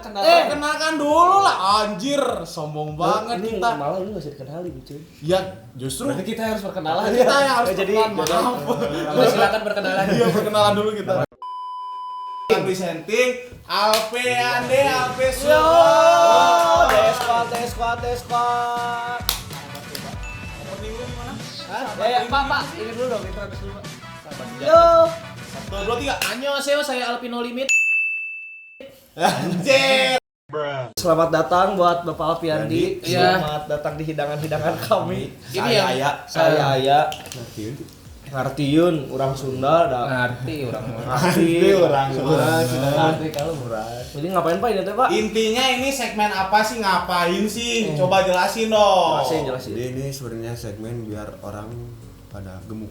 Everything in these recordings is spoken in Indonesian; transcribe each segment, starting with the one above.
Kenalkan dulu lah anjir, sombong banget ini kita. malah ini enggak usah dikenalin, cuy. Ya, justru Berarti kita harus perkenalan. kita yang harus jadi maaf. Silakan perkenalan. Iya, perkenalan dulu kita. Presenting Alpe Ande Alpe Yo, Suara. Desquad. Opening lu gimana? Pak, ini dulu dong, introduce dulu, Pak. Yo. 1, 2, 3. Annyeonghaseyo, saya Alpino Limit. Anjir. Selamat datang buat Bapak Alfiandi. Iya. Selamat datang di hidangan-hidangan kami. Ini yang Saya Aya. Ngartiun, orang Sunda dah. ngerti orang. Ngerti kalau murah. Jadi ngapain Pak ini teh, Pak? Intinya ini segmen apa sih? Ngapain sih? Coba jelasin dong. Jelasin. Jadi ini sebenarnya segmen biar orang pada gemuk.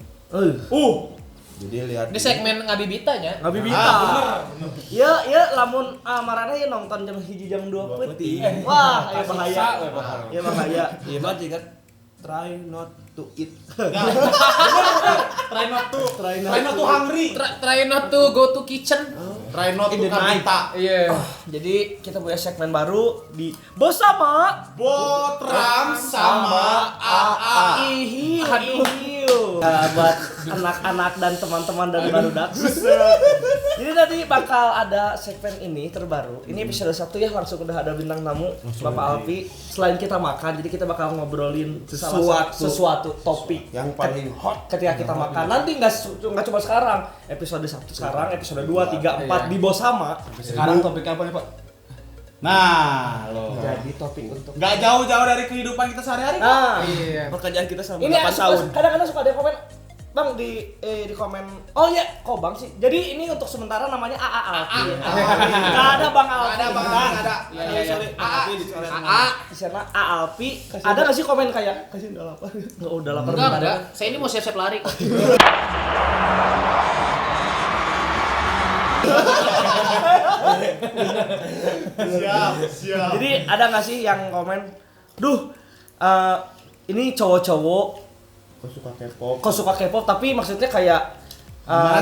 Jadi lihat Ini segmen ngabibitanya. Ngabibita. Bener. Ya, lamun marana ya nonton jam 1 jam 2 peuting. Wah, aya bahaya. Ya bahaya. iya mah jika try not to eat. Try not to hungry. Try not to go to kitchen. Try not to In the night. kabita. Iya. Jadi kita punya segmen baru di Bos sama Botram sama AA. Buat anak-anak dan teman-teman dari Barudak. Jadi nanti bakal ada segmen ini terbaru. Ini episode 1 ya, langsung udah ada bintang tamu Bapak Alfi. Selain kita makan, jadi kita bakal ngobrolin sesuatu topik Yang paling hot ketika kita makan. Nanti nggak cuma sekarang, episode 1 sekarang, episode 2, 3, 4 di Bos sama. Sekarang topik apa nih, Pak? Nah, loh. Jadi topik untuk Nggak jauh-jauh dari kehidupan kita sehari-hari. Nah, Iya. pekerjaan kita selama Ini 8 tahun. kadang-kadang Suka ada yang komen, Bang di komen. Oh iya, kok Bang sih? Jadi ini untuk sementara namanya AA Alfi. Enggak ada Bang Alfi. Ada Bang, ada. Iya. AA. Di sana A Alfi. Ada enggak sih komen kayak kasih udah lapar? Enggak udah lapar. Enggak. Saya ini mau siap-siap lari kok. Siap. Jadi ada nggak sih yang komen, duh, ini cowok-cowok kok suka K-pop, tapi maksudnya kayak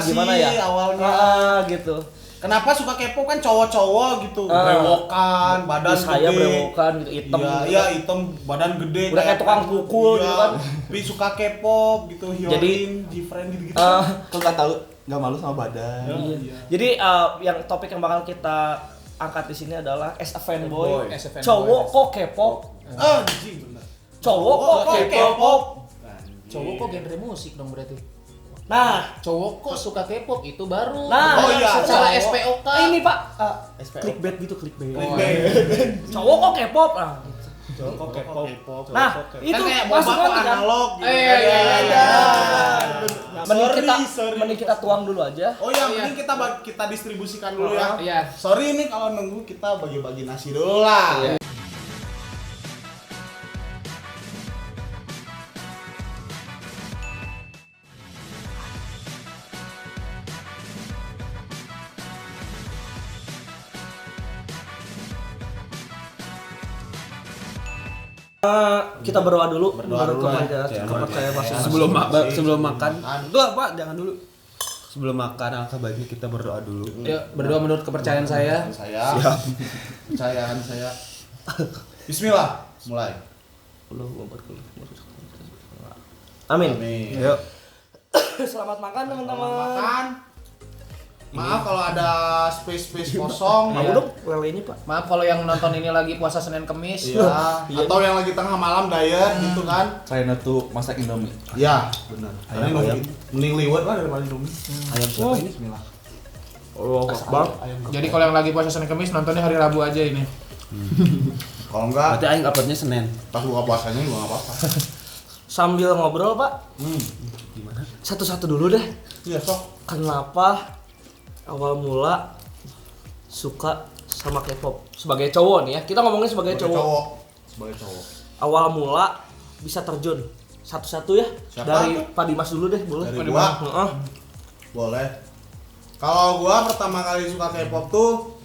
gimana ya? Awalnya gitu. kenapa suka K-pop kan cowok-cowok gitu, brewokan, badan saya gede. brewokan gitu, hitam. Iya, hitam, badan gede. Udah kayak tukang pukul iya, gitu kan. Tapi suka K-pop gitu, Hyorin, G-Friend gitu-gitu. kalau nggak tahu nggak malu sama badan. Iya. Jadi yang topik yang bakal kita angkat di sini adalah as a fanboy. As a fanboy. Cowok kok K-pop? Anjing bener. Cowok kok K-pop? Cowok kok genre musik dong berarti. Nah, Cowok kok suka K-pop itu baru. Nah, oh iya, secara cowok. SPOK. Ini Pak, SPO. clickbait gitu, clickbait. Cowok Cowok kok K-pop? Cowok kok K-pop. Nah, kan itu kayak masuk boba nanti kan. analog gitu. Iya. Mending kita tuang dulu aja. Oh ya, Iya. mending kita distribusikan dulu ya. Iya. Sorry nih kalau nunggu, kita bagi-bagi nasi dulu lah. Iya. Kita berdoa dulu. Berdoa dulu kepada ya. kepercayaan masing-masing. Sebelum makan. Pak, jangan dulu. Sebelum makan alangkah baiknya kita berdoa dulu. Ya, berdoa menurut kepercayaan saya. Kepercayaan saya. Bismillah, mulai. Amin. Amin. Ayo. Selamat makan teman-teman. Makan. Maaf kalau ada space kosong. Mau Ya. dong lele ini Pak. Maaf kalau yang nonton ini lagi puasa Senin Kemis. Iya. Atau yang lagi tengah malam diet gitu kan. Try not to masak Indomie. Iya, benar. Ayam. Mending liwet lah daripada Indomie. Ayam siapa ini? Bismillah. Allah Akbar. Jadi kalau yang lagi puasa Senin Kemis nontonnya hari Rabu aja ini. Kalau enggak, Berarti aing uploadnya Senin. pas buka puasanya juga enggak apa-apa. Sambil ngobrol Pak, Gimana? satu-satu dulu deh. Iya, sok. Kenapa awal mula suka sama K-pop sebagai cowok nih ya? Kita ngomongin sebagai cowok. Sebagai cowok. Awal mula bisa terjun satu-satu ya. Siapa Dari tuh? Pak Dimas dulu deh, boleh. Dari gua? Heeh. Boleh. Kalau gua pertama kali suka K-pop tuh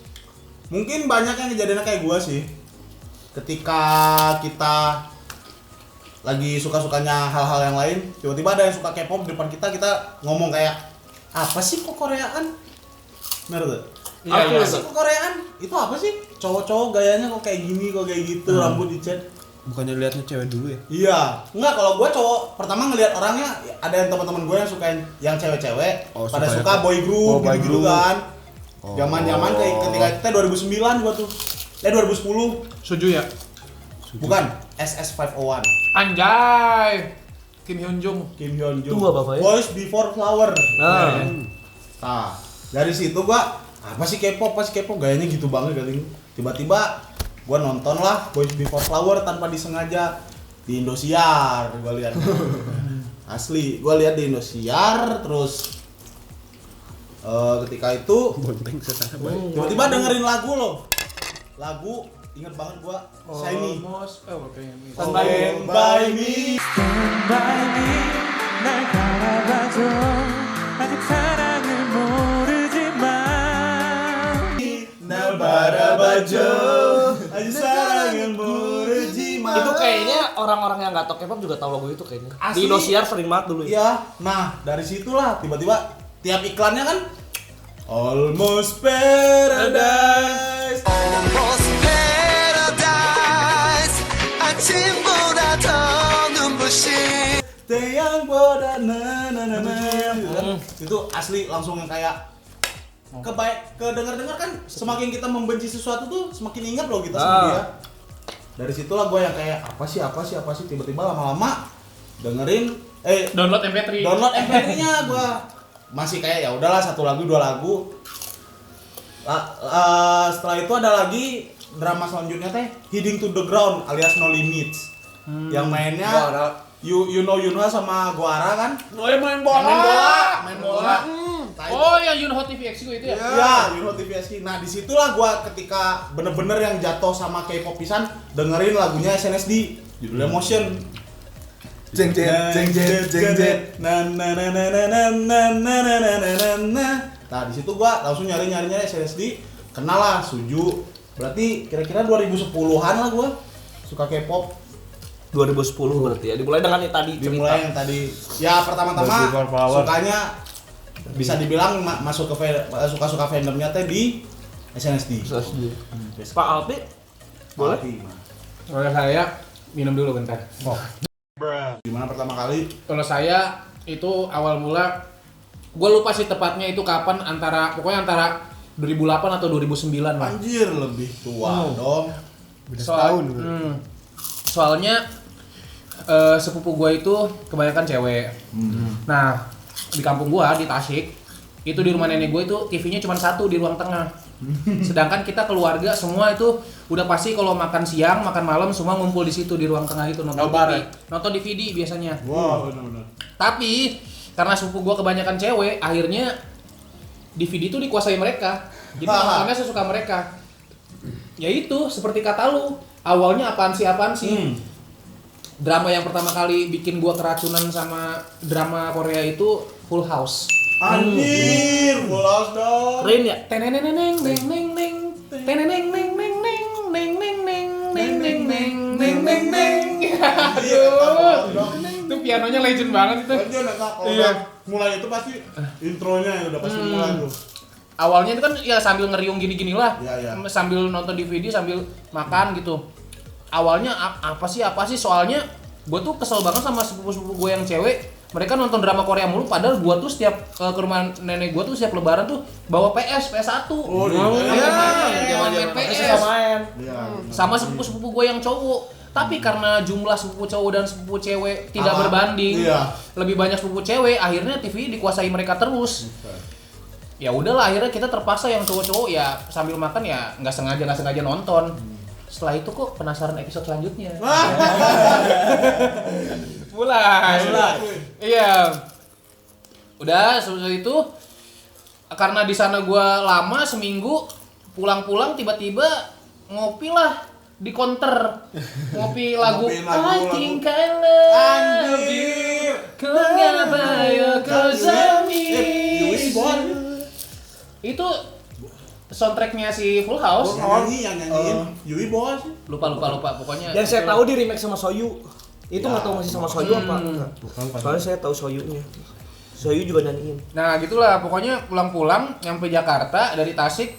mungkin banyak yang kejadiannya kayak gua sih. Ketika kita lagi suka-sukanya hal-hal yang lain, tiba-tiba ada yang suka K-pop di depan kita ngomong kayak, apa sih kok Koreaan? Bener tuh? Iya, Apa iya. sih kok Koreaan? Itu apa sih? cowok-cowok gayanya kok kayak gini, kok kayak gitu, rambut dicet. Bukannya lihatnya cewek dulu ya? Iya, enggak kalau gua cowok pertama ngelihat orangnya, ada yang teman-teman gue yang suka yang cewek-cewek, pada suka suka ya. boy group boy gitu group. kan. Oh. Zaman-zaman kayak ketika kita 2009 gua tuh. 2010. Suju ya. Bukan, SS501. Anjay. Kim Hyun Jung. Kim Hyun Jung. Tua bapak ya? Boys Before Flower. Nah. Nah, dari situ gua apa sih K-pop, gayanya gitu banget kali. Tiba-tiba gua nonton lah Boys Before Flower tanpa disengaja di Indosiar, gua lihat. Asli, gua lihat di Indosiar terus ketika itu Bonteng setan baik. tiba-tiba dengerin lagu loh. Lagu inget banget gua Shiny. Almost. Oh, oke. Stand by me. 날 바라봐줘 아직 사랑을 모르지만 날 바라봐줘 아직 사랑을 모르지만. Itu kayaknya orang-orang yang nggak tahu K-pop juga tahu lagu itu kayaknya. Asli. Di Indosiar sering banget dulu ya. Iya, nah dari situlah tiba-tiba tiap iklannya kan Almost Paradise. Almost paradise 아침보다 더 눈부신 태양보다 나나나나. Itu asli langsung yang kayak kedengar-dengar kan semakin kita membenci sesuatu tuh semakin ingat loh kita sama dia. Dari situlah gue yang kayak apa sih tiba-tiba lama-lama dengerin Download MP3. download MP3-nya gue masih kayak ya udahlah 1 lagu 2 lagu. Setelah itu ada lagi drama selanjutnya teh Heading to the Ground alias No Limits. Yang mainnya You know Yunha sama Goara kan? Main Main bola. Nah, Oh, yang Yunho TVX itu ya? ya, Yunho TVSK. Nah, disitulah gua ketika bener-bener yang jatuh sama K-pop pisan dengerin lagunya SNSD judulnya Motion. Jeng jet, jeng jet, jeng jet. Na na na na na na na na na na na na. Nah, di situ gua langsung nyari SNSD, kenal lah Suju. Berarti kira-kira 2010-an lah gua suka K-pop. 2010 berarti ya. Dimulai dengan yang tadi cerita. Dimulai yang tadi. Ya, pertama-tama sukanya bisa dibilang masuk ke suka-suka fandomnya teh di SNSD. Pak Alpi boleh? Kalau saya minum dulu bentar. Gimana pertama kali? Kalau saya itu awal mula, gue lupa sih tepatnya itu kapan, pokoknya antara 2008 atau 2009 lah. Anjir, lebih tua dong. Beda setahun. Soalnya sepupu gue itu kebanyakan cewek. Nah, di kampung gue di Tasik, itu di rumah nenek gue itu TV-nya cuma 1 di ruang tengah. Sedangkan kita keluarga semua itu udah pasti kalau makan siang, makan malam semua ngumpul di situ di ruang tengah itu nonton TV. Nonton DVD biasanya. Wow, benar-benar. Tapi karena sepupu gue kebanyakan cewek, akhirnya DVD itu dikuasai mereka. Jadi nontonnya sesuka mereka. Ya itu seperti kata lu, awalnya apaan sih? Drama yang pertama kali bikin gua keracunan sama drama Korea itu Full House. Anjir, Full House dong. Keren ya? Teneneneng neng neng neng teneneng neng neng neng neng neng neng neng neng neng neng neng neng. Aduh, itu pianonya legend banget itu. Aja enggak kalau Iya. mulai itu pasti intronya yang udah pasti mulai tuh. Awalnya itu kan ya sambil ngeriung gini-gini lah, Iya. sambil nonton DVD sambil makan gitu. Awalnya apa sih soalnya gue tuh kesel banget sama sepupu-sepupu gue yang cewek. Mereka nonton drama Korea mulu, padahal gue tuh setiap ke rumah nenek gue tuh setiap lebaran tuh bawa PS1. Oh, Iya, main PS. Main. Iya. Sama sepupu-sepupu gue yang cowok. Tapi karena jumlah sepupu cowok dan sepupu cewek tidak Sama. berbanding, Iya. lebih banyak sepupu cewek, akhirnya TV dikuasai mereka terus. Ya udahlah, akhirnya kita terpaksa yang cowok-cowok ya sambil makan ya nggak sengaja nonton. Setelah itu kok penasaran episode selanjutnya. Mulai. Iya. Udah setelah itu karena di sana gua lama seminggu, pulang-pulang tiba-tiba ngopi lah di counter. Ngopi lagu Ngopiin lagu, I think I love you. Anjir. Kenapa kau Yui Bon. Itu soundtracknya si Full House. Yang nyanyiin Yui Bos. Lupa pokoknya. Yang saya tahu di remake sama Soyu. Itu nggak tahu masih sama Soyu apa? Soalnya saya tahu Soyunya. Soyu juga nyanyiin. Nah gitulah pokoknya pulang-pulang nyampe Jakarta dari Tasik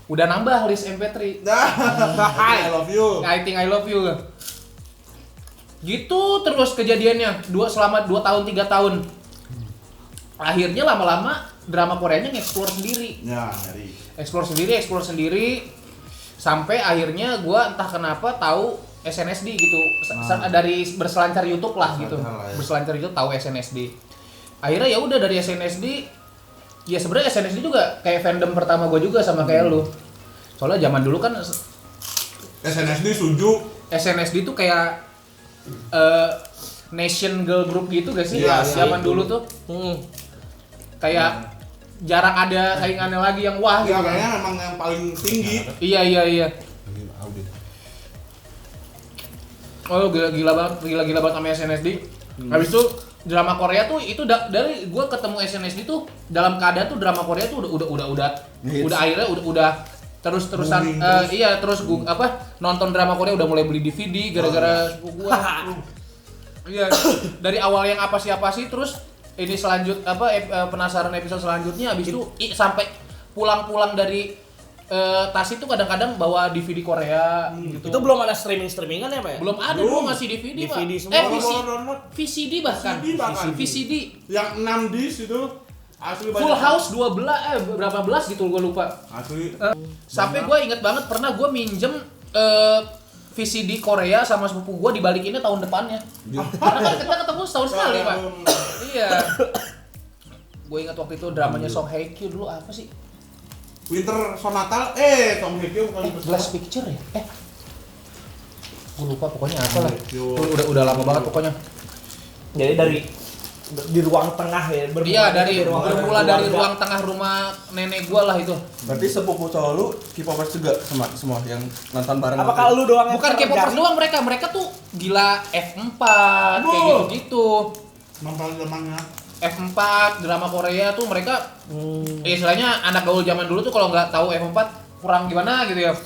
udah nambah list MP3. I love you. I think I love you. Gitu terus kejadiannya selama 2 tahun 3 tahun. Akhirnya lama-lama drama Koreanya nge-explore sendiri. Ya, dari. Explore sendiri sampai akhirnya gua entah kenapa tahu SNSD gitu. Dari berselancar YouTube lah gitu. Berselancar YouTube tahu SNSD. Akhirnya ya udah dari SNSD ya sebenarnya SNSD juga kayak fandom pertama gua juga sama kayak lu. Soalnya zaman dulu kan SNSD Suju. SNSD tuh kayak nation girl group gitu gak sih? Iya, Zaman dulu tuh kayak jarang ada saingannya lagi yang wah gitu Ya kan. kayaknya memang yang paling tinggi. Iya. Oh gila banget sama SNSD. Habis itu drama Korea tuh itu dari gua ketemu SNSD tuh dalam keadaan tuh drama Korea tuh udah akhirnya udah terus-terusan terus gua nonton drama Korea udah mulai beli DVD gara-gara sepupu gua. Iya, dari awal yang apa sih terus ini penasaran episode selanjutnya habis itu sampai pulang dari tas itu kadang-kadang bawa DVD Korea gitu. Itu belum ada streamingan ya, Pak ya? Belum ada, gua masih DVD, Pak. VCD bahkan. VCD. Yang 6 disc itu asli Full House 12 berapa belas gitu gua lupa. Asli. Sampai gua inget banget pernah gua minjem VCD Korea sama sepupu gua dibalikinnya tahun depannya. Karena kan kita ketemu setahun sekali, Pak. Iya. Gua ingat waktu itu dramanya Song Hye Kyo dulu apa sih? Winter Sonata Song Hye Kyo bukan Glass Picture ya? Gua lupa pokoknya apa lah. Udah lama banget pokoknya. Jadi di ruang tengah ya, bermula dari ruang tengah rumah nenek gua lah itu. Berarti sepupu cowok lu K-popers juga sama semua yang nonton bareng. Apakah lu doang yang Bukan K-popers doang mereka tuh gila F4 kayak gitu-gitu. Nonton zamannya. F4 drama Korea tuh mereka istilahnya anak gaul zaman dulu tuh kalau nggak tahu F4 kurang gimana gitu ya.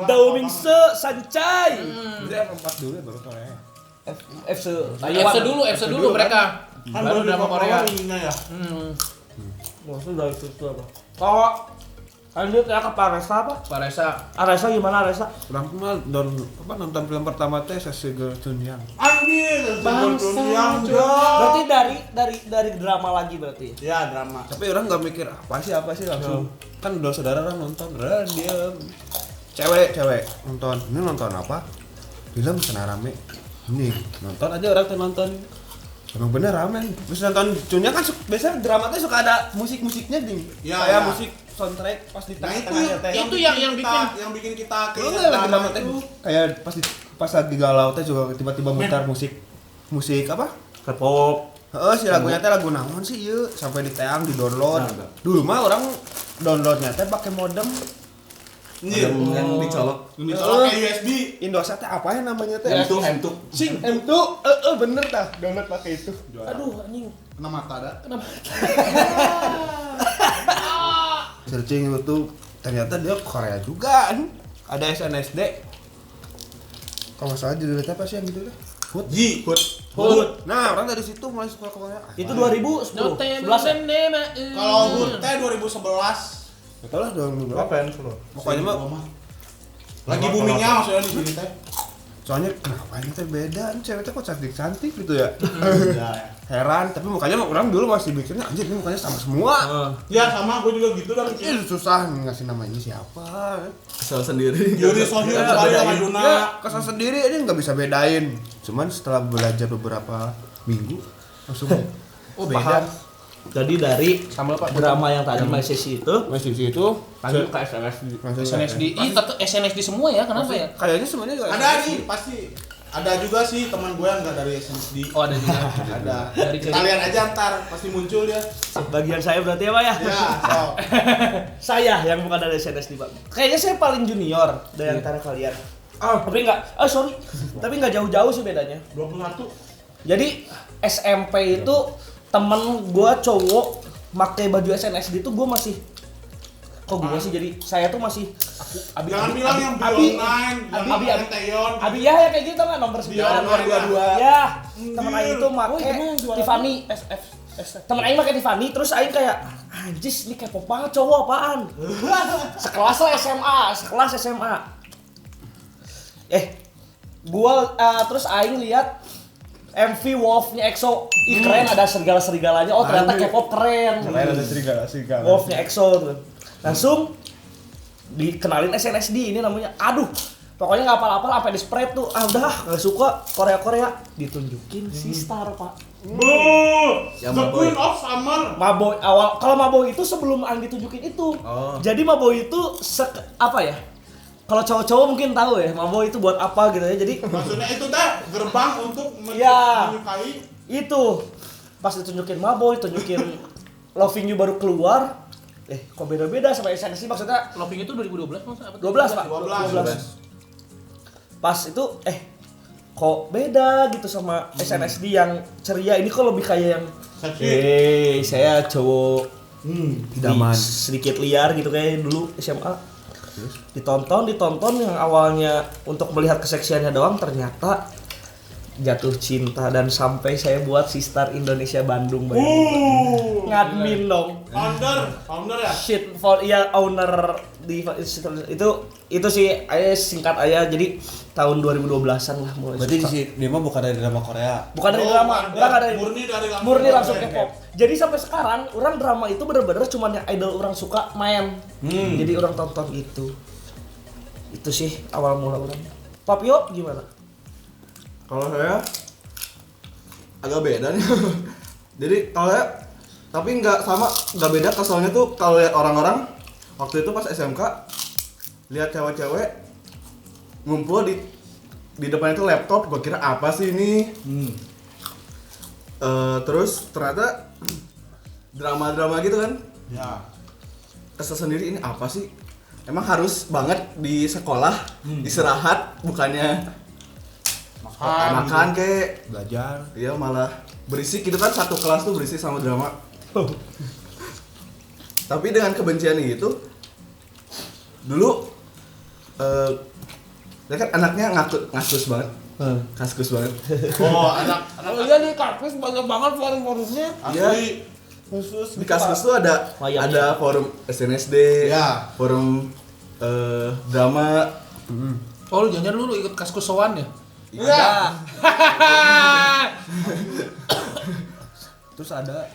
Daomingse Sancai. F4 dulu baru Korea. FC dulu mereka. Kan Baru drama Korea. Ininya ya. Maksudnya dari situ apa? Kalau lanjut ya ke Paresa apa? Aresa gimana Aresa? Orang mah nonton film pertama teh Sesegel Tunyang. Anjir, yang Berarti dari drama lagi berarti. Ya, drama. Tapi orang nggak mikir apa sih langsung. Kan udah saudara orang nonton, dia cewek nonton. Ini nonton apa? Film kena rame. Ini nonton aja orang tuh nonton. Emang bener rame. Terus nonton Tunyang kan biasanya drama tuh suka ada musik-musiknya ding. Ya, Kayak ya. musik soundtrack pas di Nah, tengah-tengahnya teh. Itu yang bikin kita Lu nggak lagi drama teh kayak pas lagi galau teh juga tiba-tiba mutar musik apa? K-pop. Si lagunya teh lagu naon sih ieu sampai diteang di-download. Dulu mah orang downloadnya teh pakai modem. Yang dicolok. Kayak USB. Indosat teh apa ya namanya teh? M2. Sing M2. Bener tah, download pakai itu. Aduh anjing. Kena mata ada. Searching YouTube ternyata dia Korea juga kan. Ada SNSD. Kalau nggak salah judulnya apa sih yang gitu deh? Hood. Nah, orang dari situ mulai suka Korea. Itu 2010. 11. Kalau Hood teh 2011. Betul lah 2000. Pokoknya mah Lagi boomingnya maksudnya di sini teh. soalnya kenapa ini teh beda, cewek teh kok cantik gitu ya. Ya. Heran, tapi mukanya orang dulu masih mikirnya anjir ini mukanya sama semua. Ya sama gue juga gitu kan. Ini susah ngasih nama ini siapa. Kesel sendiri. Yuri Sohyun sama Yuna. Ya, kesal sendiri aja nggak bisa bedain. Cuman setelah belajar beberapa minggu langsung beda. Jadi dari Sama Pak drama yang tadi My Sissy itu masih di situ lanjut ke SNSD. SNSD. Tetep SNSD semua ya, kenapa ya? Kayaknya semuanya juga Ada nih pasti. Ada juga sih teman gue yang nggak dari SNSD. Oh, ada juga. Ada. Dari Kita lihat aja ntar pasti muncul dia. Bagian saya berarti ya Pak ya? Ya, so. Saya yang bukan dari SNSD Pak. Kayaknya saya paling junior dari antara kalian. Tapi nggak jauh-jauh sih bedanya. 21. Jadi SMP itu temen gua cowok pakai baju SNSD itu gua masih jadi saya tuh masih Jangan bilang yang Abi Teyon. Abi ya kayak gitu kan nomor 9 nomor 22. Ya, temen aing itu make Tiffany. Temen aing make Tiffany terus aing kayak anjis ini K-pop banget cowok apaan? Sekelas lah SMA. Gua terus aing lihat MV Wolf-nya EXO. Ih keren ada serigala-serigalanya. Oh ternyata K-pop keren. Ada serigala. Wolf-nya EXO tuh. Langsung dikenalin SNSD ini namanya. Aduh, pokoknya nggak apa-apa sampai di spread tuh. Ah udah nggak suka Korea ditunjukin Sistar Pak. Yang The Maboy. Queen of Summer. Maboy awal kalau Maboy itu sebelum Aing ditunjukin itu. Oh. Jadi Maboy itu apa ya? Kalau cowok-cowok mungkin tahu ya, Maboy itu buat apa gitu ya. Jadi Maksudnya itu teh gerbang untuk Ya. menyukai. itu pas ditunjukin Maboy, tunjukin Loving You baru keluar. Kok beda-beda sama SNSD maksudnya Loving itu 2012 masa apa? 12 Pak. 12. Pas itu kok beda gitu sama SNSD yang ceria. Ini kok lebih kayak yang Seksi. saya cowok Idaman. sedikit liar gitu kayak dulu SMA. Ditonton yang awalnya untuk melihat keseksiannya doang ternyata jatuh cinta dan sampai saya buat Sistar Indonesia Bandung ngadmin dong. Founder ya. Shit for owner di itu sih singkat aja jadi tahun 2012-an lah mulai. Berarti suka. si dia mah bukan dari drama Korea. Bukan dari drama, enggak dari murni langsung Korea. K-pop. Jadi sampai sekarang orang drama itu bener-bener cuman yang idol orang suka main. Jadi orang tonton itu. Itu sih awal mula orang. Papio gimana? Kalau saya agak beda nih. Jadi kalau saya tapi nggak beda keselnya tuh kalau lihat orang-orang waktu itu pas SMK lihat cewek-cewek ngumpul di depan itu laptop, gua kira apa sih ini? Terus ternyata drama-drama gitu kan. Ya. Kesel sendiri ini apa sih? Emang harus banget di sekolah istirahat bukannya makan kayak Belajar. iya malah berisik gitu kan, satu kelas tuh berisik sama drama. Tapi dengan kebencian itu dulu dia kan anaknya ngaskus banget. Kaskus banget. Oh, anak Iya nih Karpus banyak banget forum-forumnya. asli. Khusus Di Kaskus tuh ada forum SNSD, Ya. forum drama. Oh lu jangan lu ikut Kaskus Sowan ya? Iya.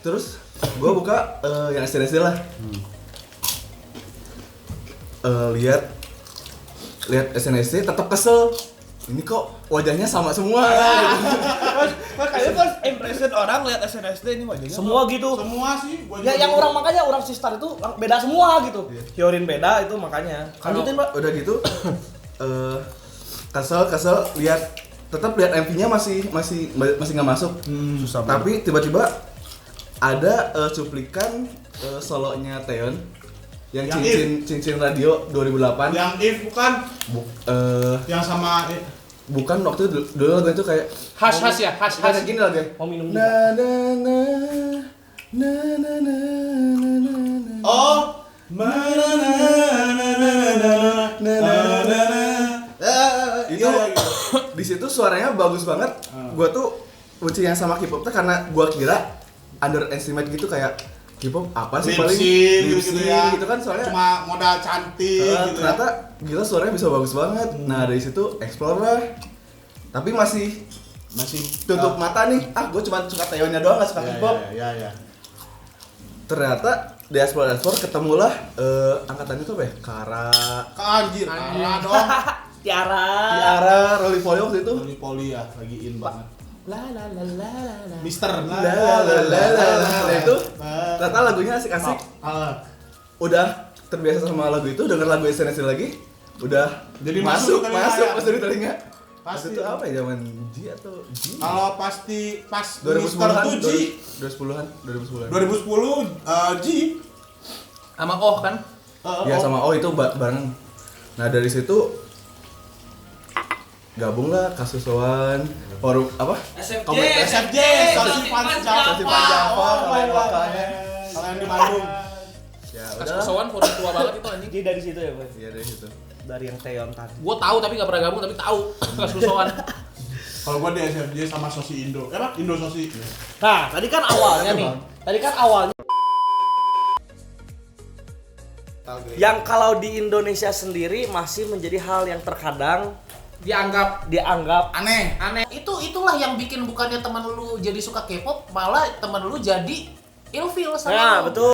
Terus gua buka yang SNSD lah. Lihat SNSD tetap kesel. Ini kok wajahnya sama semua gitu. Makanya pas impression orang lihat SNSD ini wajahnya. semua gitu. Semua sih gua Ya juga yang dulu. orang makanya orang Sistar itu beda semua gitu. Hyorin beda itu makanya. Lanjutin, Mbak. Udah gitu kesel lihat MV-nya masih nggak masuk. Susah banget. Tapi tiba-tiba ada cuplikan solonya Taeyeon yang Yang cincin radio 2008. Yang If bukan yang sama Bukan, waktu itu dulu lagu itu kayak Has ya, has. kayak gini lagi. Mau minum Na na na na na na na na na. Oh. Itu di situ suaranya bagus banget. Gua tuh benci yang sama K-pop tuh karena gua kira underestimate gitu, kayak K-pop apa sih paling Lip sync gitu ya. gitu kan soalnya. Cuma modal cantik gitu. Ternyata gila suaranya bisa bagus banget. Nah dari situ explore lah. Tapi masih tutup mata nih. Gue cuma suka Taeyeonnya doang, gak suka K-pop. Ya. Ternyata di explore ketemulah angkatannya tuh apa ya? Kara, Anjir, kalah dong. Tiara. Rolly Polly waktu itu. Poli ya, lagi in banget. Mister. Nah itu ternyata lagunya asik-asik. Udah terbiasa sama lagu itu, denger lagu SNSD lagi, udah Jadi masuk masuk ke telinga ya? masuk di telinga. Pasti. Itu apa ya, zaman G atau G? Kalau pasti pas 2010-an, Mister tuh G. 2010-an. 2010 G. Sama Oh kan? Ya sama itu bareng. Nah dari situ gabung lah Kaskus Sowan, forum apa? SFJ, Sosi Panjava. kalian lokalnya. Kalian di Bandung. Ya Kaskus udah. Sowan forum tua banget itu anjing. Jadi dari situ ya, Bang. Iya dari situ. Dari yang Taeyeon tadi. Gua tahu tapi nggak pernah gabung, tapi tahu Kaskus Sowan. Kalau gua di SFJ sama Sosi Indo. Apa? Indo Sosi. Nah, tadi kan awalnya nih. Tadi kan awalnya Yang kalau di Indonesia sendiri masih menjadi hal yang terkadang dianggap Aneh. aneh. Itulah yang bikin bukannya teman lu jadi suka K-pop, malah teman lu jadi ilfeel sama Nah, lu. betul.